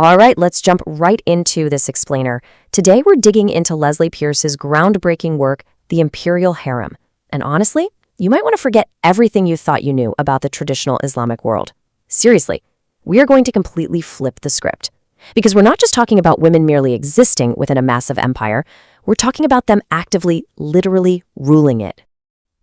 All right, let's jump right into this explainer. Today we're digging into Leslie Pierce's groundbreaking work, The Imperial Harem. And honestly, you might want to forget everything you thought you knew about the traditional Islamic world. Seriously, we are going to completely flip the script. Because we're not just talking about women merely existing within a massive empire, we're talking about them actively, literally ruling it.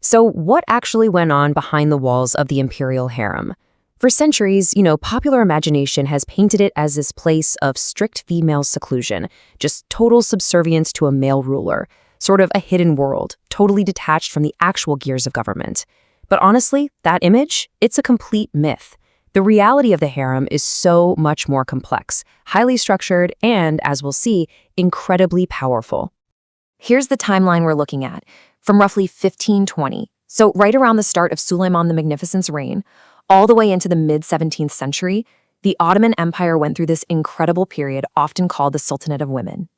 So what actually went on behind the walls of the Imperial Harem? For centuries, popular imagination has painted it as this place of strict female seclusion, just total subservience to a male ruler, sort of a hidden world, totally detached from the actual gears of government. But honestly, that image, it's a complete myth. The reality of the harem is so much more complex, highly structured, and, as we'll see, incredibly powerful. Here's the timeline we're looking at, from roughly 1520, so right around the start of Suleiman the Magnificent's reign, all the way into the mid-17th century, the Ottoman Empire went through this incredible period often called the Sultanate of Women.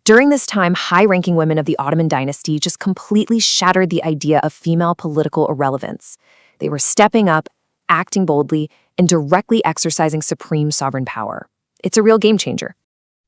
During this time, high-ranking women of the Ottoman dynasty just completely shattered the idea of female political irrelevance. They were stepping up, acting boldly, and directly exercising supreme sovereign power. It's a real game changer.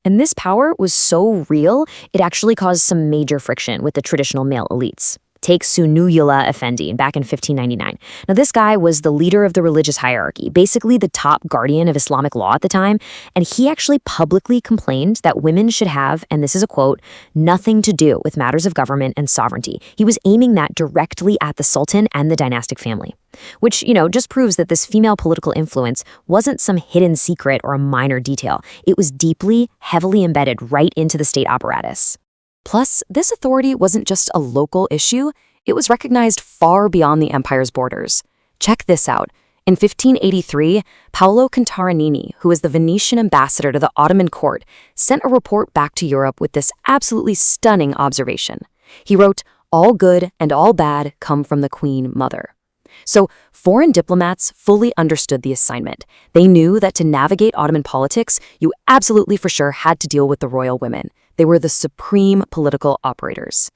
And this power was so real, it actually caused some major friction with the traditional male elites. Take Sunuyullah Effendi back in 1599. Now, this guy was the leader of the religious hierarchy, basically the top guardian of Islamic law at the time, and he actually publicly complained that women should have, and this is a quote, nothing to do with matters of government and sovereignty. He was aiming that directly at the sultan and the dynastic family, which, just proves that this female political influence wasn't some hidden secret or a minor detail. It was deeply, heavily embedded right into the state apparatus. Plus, this authority wasn't just a local issue, it was recognized far beyond the empire's borders. Check this out. In 1583, Paolo Contarini, who was the Venetian ambassador to the Ottoman court, sent a report back to Europe with this absolutely stunning observation. He wrote, "All good and all bad come from the Queen Mother." So, foreign diplomats fully understood the assignment. They knew that to navigate Ottoman politics, you absolutely for sure had to deal with the royal women. They were the supreme political operators.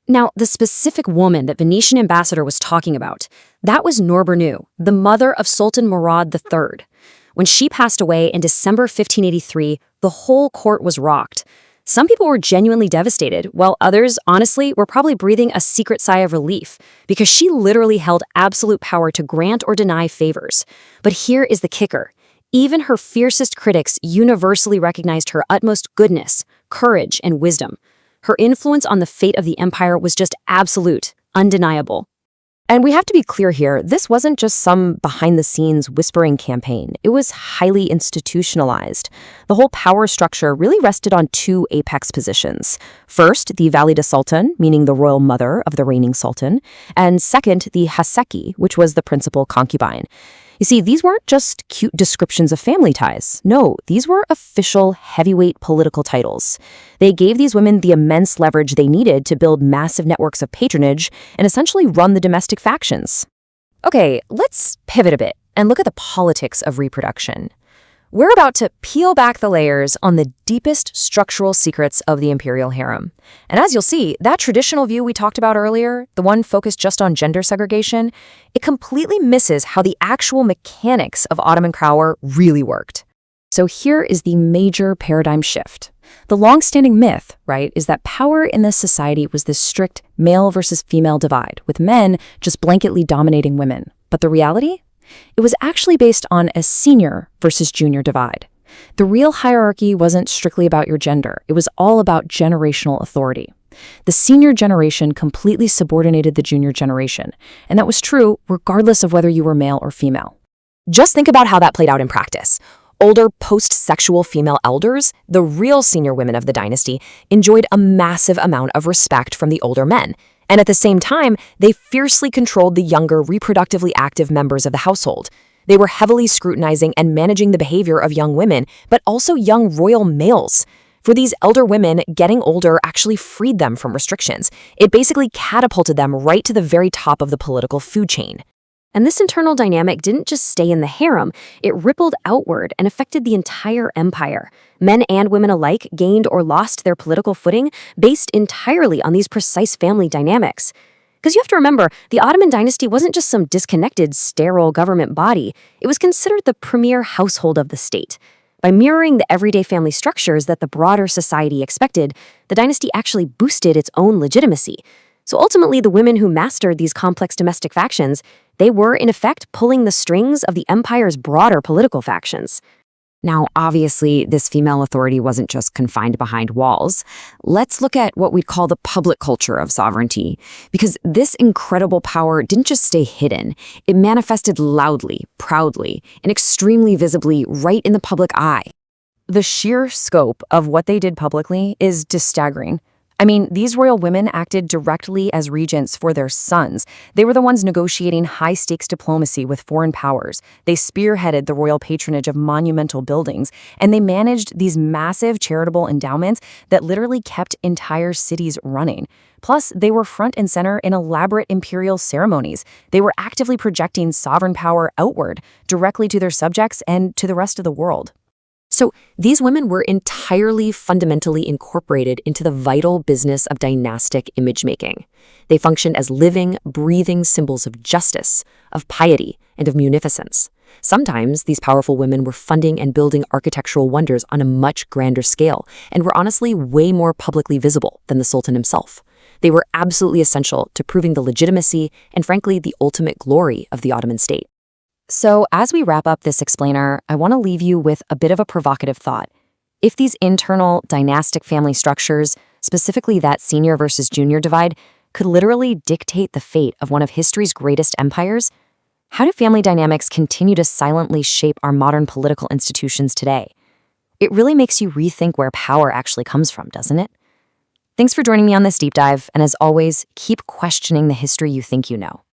Now, the specific woman that Venetian ambassador was talking about, that was Norbanu, the mother of Sultan Murad III. When she passed away in December 1583, the whole court was rocked. Some people were genuinely devastated, while others, honestly, were probably breathing a secret sigh of relief, because she literally held absolute power to grant or deny favors. But here is the kicker. Even her fiercest critics universally recognized her utmost goodness, courage, and wisdom. Her influence on the fate of the empire was just absolute, undeniable. And we have to be clear here, this wasn't just some behind-the-scenes whispering campaign. It was highly institutionalized. The whole power structure really rested on two apex positions. First, the Valida Sultan, meaning the royal mother of the reigning sultan, and second, the Haseki, which was the principal concubine. You see, these weren't just cute descriptions of family ties. No, these were official, heavyweight political titles. They gave these women the immense leverage they needed to build massive networks of patronage and essentially run the domestic factions. Okay, let's pivot a bit and look at the politics of reproduction. We're about to peel back the layers on the deepest structural secrets of the imperial harem. And as you'll see, that traditional view we talked about earlier, the one focused just on gender segregation, it completely misses how the actual mechanics of Ottoman power really worked. So here is the major paradigm shift. The long-standing myth, right, is that power in this society was this strict male versus female divide, with men just blanketly dominating women. But the reality? It was actually based on a senior versus junior divide. The real hierarchy wasn't strictly about your gender. It was all about generational authority. The senior generation completely subordinated the junior generation, and that was true regardless of whether you were male or female. Just think about how that played out in practice. Older post-sexual female elders, the real senior women of the dynasty, enjoyed a massive amount of respect from the older men. And at the same time, they fiercely controlled the younger, reproductively active members of the household. They were heavily scrutinizing and managing the behavior of young women, but also young royal males. For these elder women, getting older actually freed them from restrictions. It basically catapulted them right to the very top of the political food chain. And this internal dynamic didn't just stay in the harem, it rippled outward and affected the entire empire. Men and women alike gained or lost their political footing based entirely on these precise family dynamics. Because you have to remember, the Ottoman dynasty wasn't just some disconnected, sterile government body. It was considered the premier household of the state. By mirroring the everyday family structures that the broader society expected, the dynasty actually boosted its own legitimacy. So ultimately, the women who mastered these complex domestic factions, they were, in effect, pulling the strings of the empire's broader political factions. Now, obviously, this female authority wasn't just confined behind walls. Let's look at what we'd call the public culture of sovereignty, because this incredible power didn't just stay hidden. It manifested loudly, proudly, and extremely visibly right in the public eye. The sheer scope of what they did publicly is just staggering. I mean, these royal women acted directly as regents for their sons. They were the ones negotiating high-stakes diplomacy with foreign powers. They spearheaded the royal patronage of monumental buildings, and they managed these massive charitable endowments that literally kept entire cities running. Plus, they were front and center in elaborate imperial ceremonies. They were actively projecting sovereign power outward, directly to their subjects and to the rest of the world. So these women were entirely fundamentally incorporated into the vital business of dynastic image-making. They functioned as living, breathing symbols of justice, of piety, and of munificence. Sometimes these powerful women were funding and building architectural wonders on a much grander scale, and were honestly way more publicly visible than the Sultan himself. They were absolutely essential to proving the legitimacy and, frankly, the ultimate glory of the Ottoman state. So as we wrap up this explainer, I want to leave you with a bit of a provocative thought. If these internal dynastic family structures, specifically that senior versus junior divide, could literally dictate the fate of one of history's greatest empires, how do family dynamics continue to silently shape our modern political institutions today? It really makes you rethink where power actually comes from, doesn't it? Thanks for joining me on this deep dive, and as always, keep questioning the history you think you know.